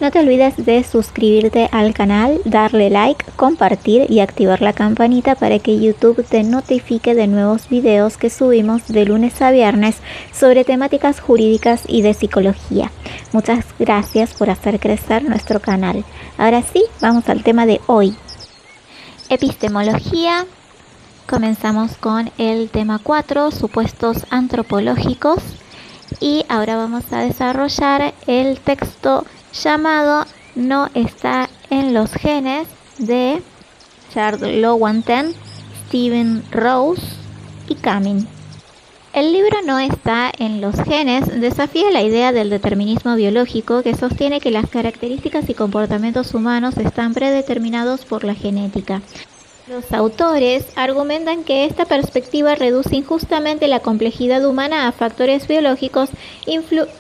No te olvides de suscribirte al canal, darle like, compartir y activar la campanita para que YouTube te notifique de nuevos videos que subimos de lunes a viernes sobre temáticas jurídicas y de psicología. Muchas gracias por hacer crecer nuestro canal. Ahora sí, vamos al tema de hoy. Epistemología. Comenzamos con el tema 4, supuestos antropológicos. Y ahora vamos a desarrollar el texto llamado No está en los genes de Charles Lowontin, Stephen Rose y Cumming. El libro No está en los genes desafía la idea del determinismo biológico que sostiene que las características y comportamientos humanos están predeterminados por la genética. Los autores argumentan que esta perspectiva reduce injustamente la complejidad humana a factores biológicos,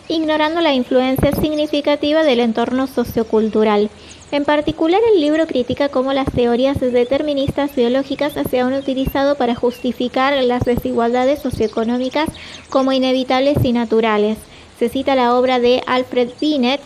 ignorando la influencia significativa del entorno sociocultural. En particular, el libro critica cómo las teorías deterministas biológicas se han utilizado para justificar las desigualdades socioeconómicas como inevitables y naturales. Se cita la obra de Alfred Binet,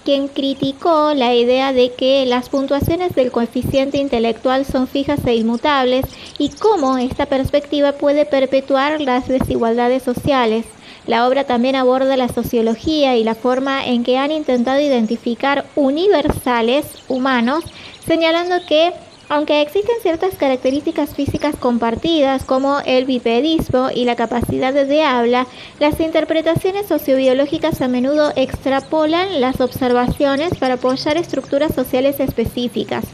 quien criticó la idea de que las puntuaciones del coeficiente intelectual son fijas e inmutables y cómo esta perspectiva puede perpetuar las desigualdades sociales. La obra también aborda la sociología y la forma en que han intentado identificar universales humanos, señalando que aunque existen ciertas características físicas compartidas como el bipedismo y la capacidad de habla, las interpretaciones sociobiológicas a menudo extrapolan las observaciones para apoyar estructuras sociales específicas.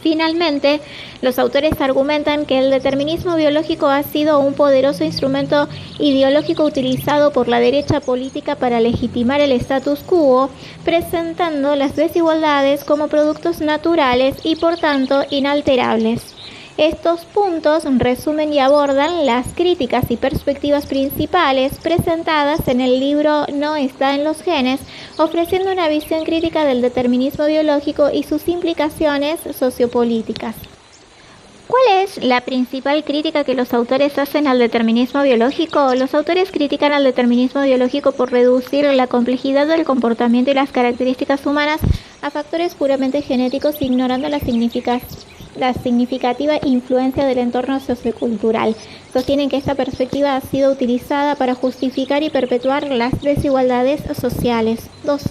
Finalmente, los autores argumentan que el determinismo biológico ha sido un poderoso instrumento ideológico utilizado por la derecha política para legitimar el status quo, presentando las desigualdades como productos naturales y por tanto inalterables. Estos puntos resumen y abordan las críticas y perspectivas principales presentadas en el libro No está en los genes, ofreciendo una visión crítica del determinismo biológico y sus implicaciones sociopolíticas. ¿Cuál es la principal crítica que los autores hacen al determinismo biológico? Los autores critican al determinismo biológico por reducir la complejidad del comportamiento y las características humanas a factores puramente genéticos, ignorando la significativa influencia del entorno sociocultural. Sostienen que esta perspectiva ha sido utilizada para justificar y perpetuar las desigualdades sociales. 2.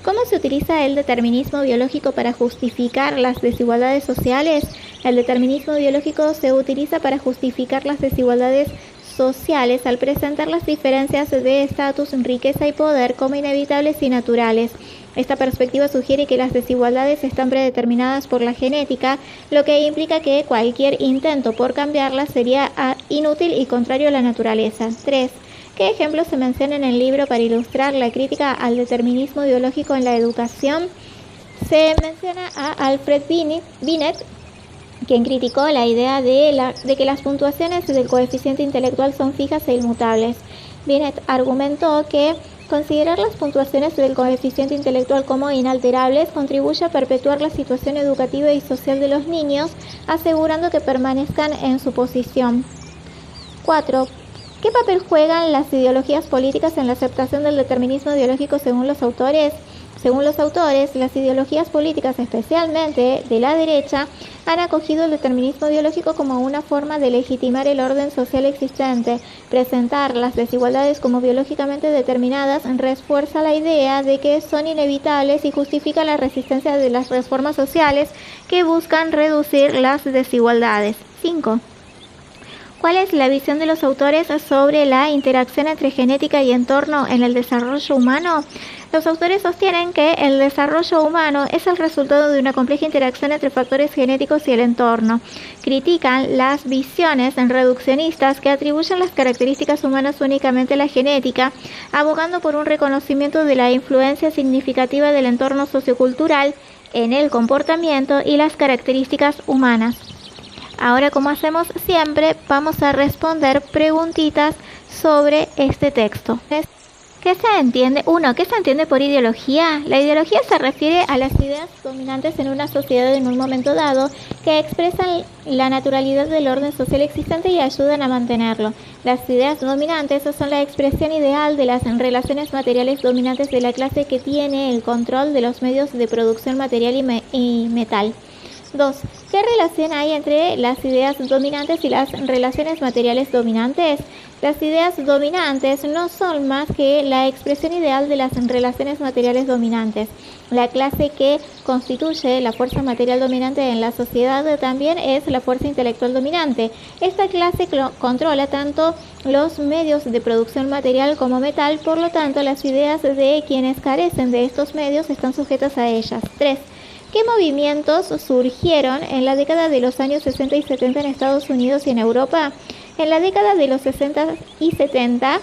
¿Cómo se utiliza el determinismo biológico para justificar las desigualdades sociales? El determinismo biológico se utiliza para justificar las desigualdades sociales al presentar las diferencias de estatus, riqueza y poder como inevitables y naturales. Esta perspectiva sugiere que las desigualdades están predeterminadas por la genética, lo que implica que cualquier intento por cambiarlas sería inútil y contrario a la naturaleza. 3. ¿Qué ejemplos se mencionan en el libro para ilustrar la crítica al determinismo biológico en la educación? Se menciona a Alfred Binet, quien criticó la idea de que las puntuaciones del coeficiente intelectual son fijas e inmutables. Binet argumentó que considerar las puntuaciones del coeficiente intelectual como inalterables contribuye a perpetuar la situación educativa y social de los niños, asegurando que permanezcan en su posición. 4. ¿Qué papel juegan las ideologías políticas en la aceptación del determinismo biológico según los autores? Según los autores, las ideologías políticas, especialmente de la derecha, han acogido el determinismo biológico como una forma de legitimar el orden social existente. Presentar las desigualdades como biológicamente determinadas refuerza la idea de que son inevitables y justifica la resistencia de las reformas sociales que buscan reducir las desigualdades. 5. ¿Cuál es la visión de los autores sobre la interacción entre genética y entorno en el desarrollo humano? Los autores sostienen que el desarrollo humano es el resultado de una compleja interacción entre factores genéticos y el entorno. Critican las visiones reduccionistas que atribuyen las características humanas únicamente a la genética, abogando por un reconocimiento de la influencia significativa del entorno sociocultural en el comportamiento y las características humanas. Ahora, como hacemos siempre, vamos a responder preguntitas sobre este texto. ¿Qué se entiende? ¿Qué se entiende por ideología? La ideología se refiere a las ideas dominantes en una sociedad en un momento dado que expresan la naturalidad del orden social existente y ayudan a mantenerlo. Las ideas dominantes son la expresión ideal de las relaciones materiales dominantes de la clase que tiene el control de los medios de producción material y metal. 2. ¿Qué relación hay entre las ideas dominantes y las relaciones materiales dominantes? Las ideas dominantes no son más que la expresión ideal de las relaciones materiales dominantes. La clase que constituye la fuerza material dominante en la sociedad también es la fuerza intelectual dominante. Esta clase controla tanto los medios de producción material como metal, por lo tanto las ideas de quienes carecen de estos medios están sujetas a ellas. 3. ¿Qué movimientos surgieron en la década de los años 60 y 70 en Estados Unidos y en Europa? En la década de los 60 y 70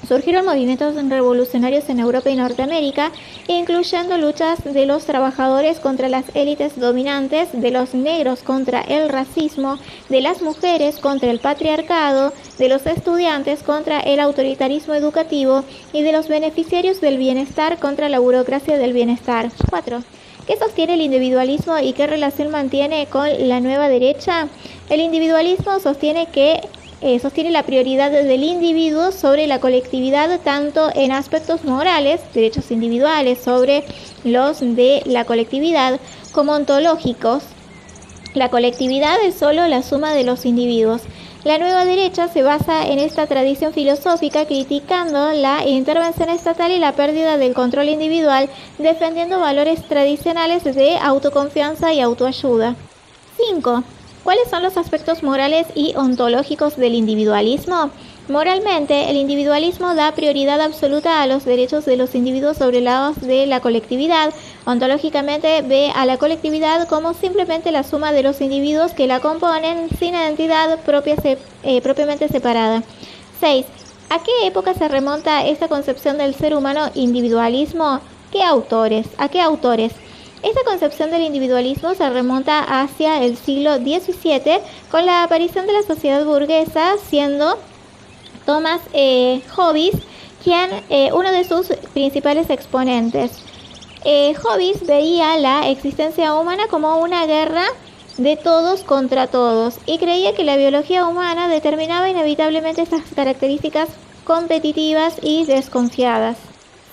surgieron movimientos revolucionarios en Europa y Norteamérica, incluyendo luchas de los trabajadores contra las élites dominantes, de los negros contra el racismo, de las mujeres contra el patriarcado, de los estudiantes contra el autoritarismo educativo y de los beneficiarios del bienestar contra la burocracia del bienestar. 4. ¿Qué sostiene el individualismo y qué relación mantiene con la nueva derecha? El individualismo sostiene la prioridad del individuo sobre la colectividad, tanto en aspectos morales, derechos individuales sobre los de la colectividad, como ontológicos. La colectividad es solo la suma de los individuos. La nueva derecha se basa en esta tradición filosófica, criticando la intervención estatal y la pérdida del control individual, defendiendo valores tradicionales de autoconfianza y autoayuda. 5. ¿Cuáles son los aspectos morales y ontológicos del individualismo? Moralmente, el individualismo da prioridad absoluta a los derechos de los individuos sobre los de la colectividad. Ontológicamente, ve a la colectividad como simplemente la suma de los individuos que la componen, sin identidad propiamente separada. 6. ¿A qué época se remonta esta concepción del ser humano individualismo? ¿A qué autores? Esta concepción del individualismo se remonta hacia el siglo XVII, con la aparición de la sociedad burguesa, siendo Thomas Hobbes uno de sus principales exponentes. Hobbes veía la existencia humana como una guerra de todos contra todos y creía que la biología humana determinaba inevitablemente estas características competitivas y desconfiadas.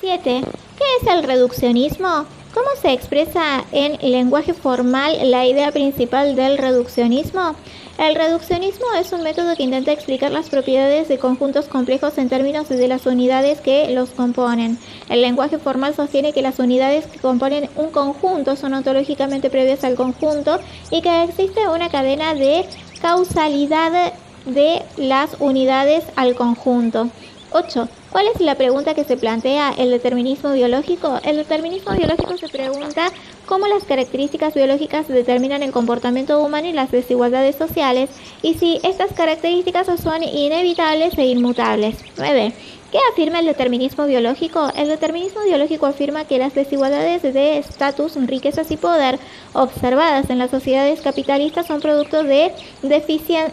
7. ¿Qué es el reduccionismo? ¿Cómo se expresa en lenguaje formal la idea principal del reduccionismo? El reduccionismo es un método que intenta explicar las propiedades de conjuntos complejos en términos de las unidades que los componen. El lenguaje formal sostiene que las unidades que componen un conjunto son ontológicamente previas al conjunto y que existe una cadena de causalidad de las unidades al conjunto. 8. ¿Cuál es la pregunta que se plantea el determinismo biológico? El determinismo biológico se pregunta cómo las características biológicas determinan el comportamiento humano y las desigualdades sociales, y si estas características son inevitables e inmutables. 9. ¿Qué afirma el determinismo biológico? El determinismo biológico afirma que las desigualdades de estatus, riquezas y poder observadas en las sociedades capitalistas son producto de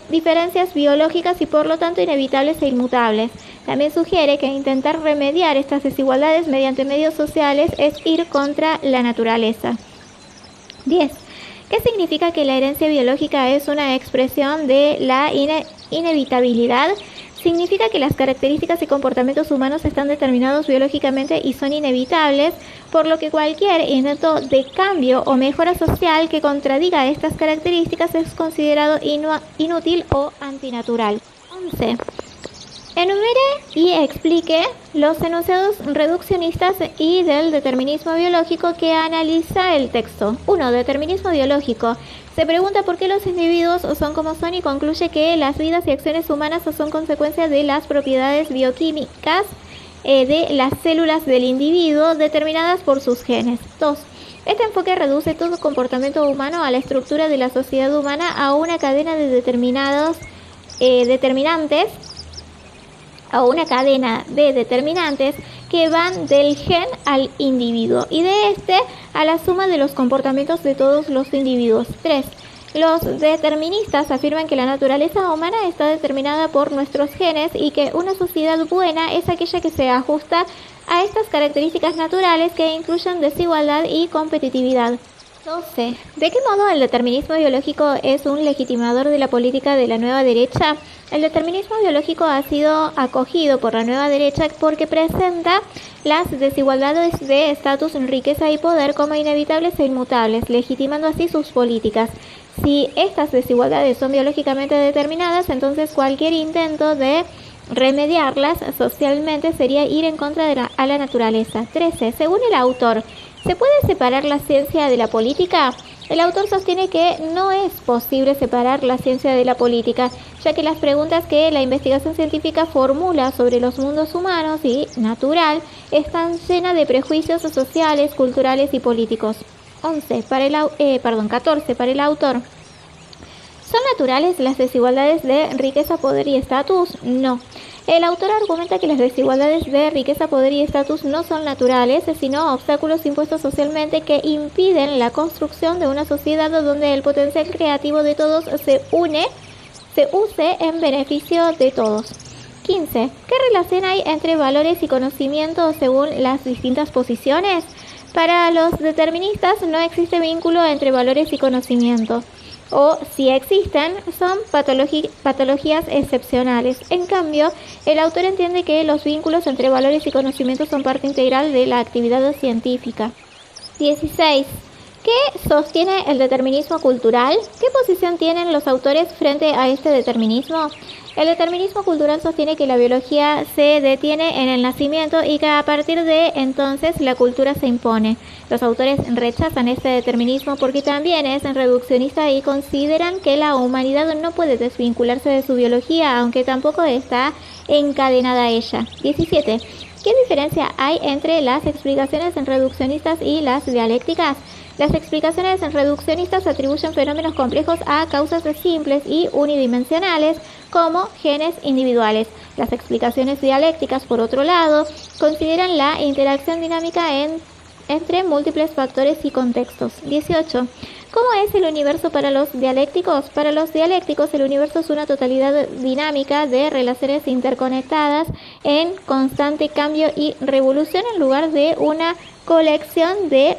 diferencias biológicas y por lo tanto inevitables e inmutables. También sugiere que intentar remediar estas desigualdades mediante medios sociales es ir contra la naturaleza. 10. ¿Qué significa que la herencia biológica es una expresión de la inevitabilidad? Significa que las características y comportamientos humanos están determinados biológicamente y son inevitables, por lo que cualquier intento de cambio o mejora social que contradiga estas características es considerado inútil o antinatural. 11. Enumere y explique los enunciados reduccionistas y del determinismo biológico que analiza el texto. 1. Determinismo biológico. Se pregunta por qué los individuos son como son y concluye que las vidas y acciones humanas son consecuencia de las propiedades bioquímicas de las células del individuo determinadas por sus genes. 2. Este enfoque reduce todo comportamiento humano a la estructura de la sociedad humana a una cadena de determinantes que van del gen al individuo y de este a la suma de los comportamientos de todos los individuos. 3. Los deterministas afirman que la naturaleza humana está determinada por nuestros genes y que una sociedad buena es aquella que se ajusta a estas características naturales que incluyen desigualdad y competitividad. 12. ¿De qué modo el determinismo biológico es un legitimador de la política de la nueva derecha? El determinismo biológico ha sido acogido por la nueva derecha porque presenta las desigualdades de estatus, riqueza y poder como inevitables e inmutables, legitimando así sus políticas. Si estas desigualdades son biológicamente determinadas, entonces cualquier intento de remediarlas socialmente sería ir en contra de la naturaleza. 13. Según el autor, ¿se puede separar la ciencia de la política? El autor sostiene que no es posible separar la ciencia de la política, ya que las preguntas que la investigación científica formula sobre los mundos humanos y natural están llenas de prejuicios sociales, culturales y políticos. 14. Para el autor. ¿Son naturales las desigualdades de riqueza, poder y estatus? No. El autor argumenta que las desigualdades de riqueza, poder y estatus no son naturales, sino obstáculos impuestos socialmente que impiden la construcción de una sociedad donde el potencial creativo de todos se use en beneficio de todos. 15. ¿Qué relación hay entre valores y conocimiento según las distintas posiciones? Para los deterministas no existe vínculo entre valores y conocimiento, o si existen, son patologías excepcionales. En cambio, el autor entiende que los vínculos entre valores y conocimientos son parte integral de la actividad científica. 16. ¿Qué sostiene el determinismo cultural? ¿Qué posición tienen los autores frente a este determinismo? El determinismo cultural sostiene que la biología se detiene en el nacimiento y que a partir de entonces la cultura se impone. Los autores rechazan este determinismo porque también es reduccionista y consideran que la humanidad no puede desvincularse de su biología, aunque tampoco está encadenada a ella. 17. ¿Qué diferencia hay entre las explicaciones reduccionistas y las dialécticas? Las explicaciones reduccionistas atribuyen fenómenos complejos a causas simples y unidimensionales como genes individuales. Las explicaciones dialécticas, por otro lado, consideran la interacción dinámica entre múltiples factores y contextos. 18. ¿Cómo es el universo para los dialécticos? Para los dialécticos, el universo es una totalidad dinámica de relaciones interconectadas en constante cambio y revolución en lugar de una colección de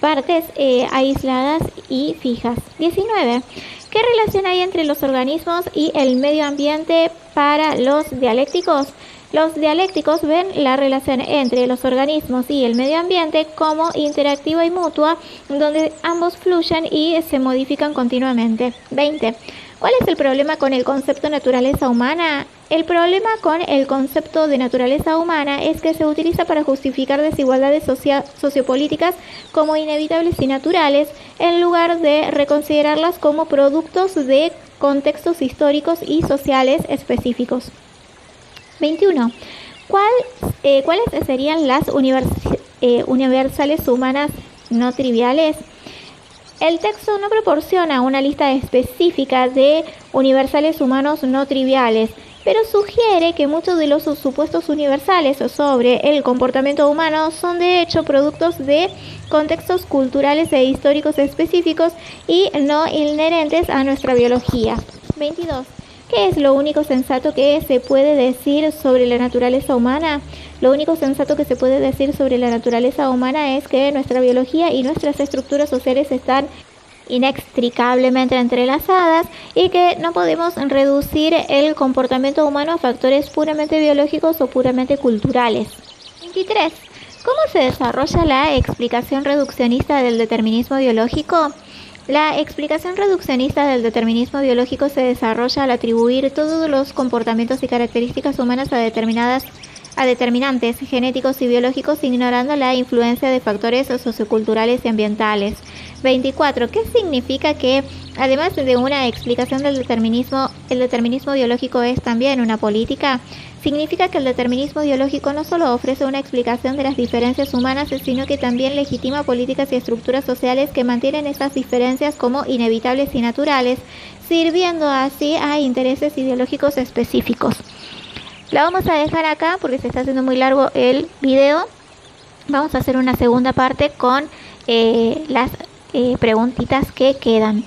partes aisladas y fijas. 19. ¿Qué relación hay entre los organismos y el medio ambiente para los dialécticos? Los dialécticos ven la relación entre los organismos y el medio ambiente como interactiva y mutua, donde ambos fluyen y se modifican continuamente. 20. ¿Cuál es el problema con el concepto naturaleza humana? El problema con el concepto de naturaleza humana es que se utiliza para justificar desigualdades sociopolíticas como inevitables y naturales, en lugar de reconsiderarlas como productos de contextos históricos y sociales específicos. 21. ¿Cuáles serían las universales humanas no triviales? El texto no proporciona una lista específica de universales humanos no triviales, pero sugiere que muchos de los supuestos universales sobre el comportamiento humano son de hecho productos de contextos culturales e históricos específicos y no inherentes a nuestra biología. 22. ¿Qué es lo único sensato que se puede decir sobre la naturaleza humana? Lo único sensato que se puede decir sobre la naturaleza humana es que nuestra biología y nuestras estructuras sociales están inextricablemente entrelazadas y que no podemos reducir el comportamiento humano a factores puramente biológicos o puramente culturales. 23. ¿Cómo se desarrolla la explicación reduccionista del determinismo biológico? La explicación reduccionista del determinismo biológico se desarrolla al atribuir todos los comportamientos y características humanas a determinantes genéticos y biológicos, ignorando la influencia de factores socioculturales y ambientales. 24. ¿Qué significa que, además de una explicación del determinismo, el determinismo biológico es también una política? Significa que el determinismo biológico no solo ofrece una explicación de las diferencias humanas, sino que también legitima políticas y estructuras sociales que mantienen estas diferencias como inevitables y naturales, sirviendo así a intereses ideológicos específicos. La vamos a dejar acá porque se está haciendo muy largo el video. Vamos a hacer una segunda parte con las preguntitas que quedan.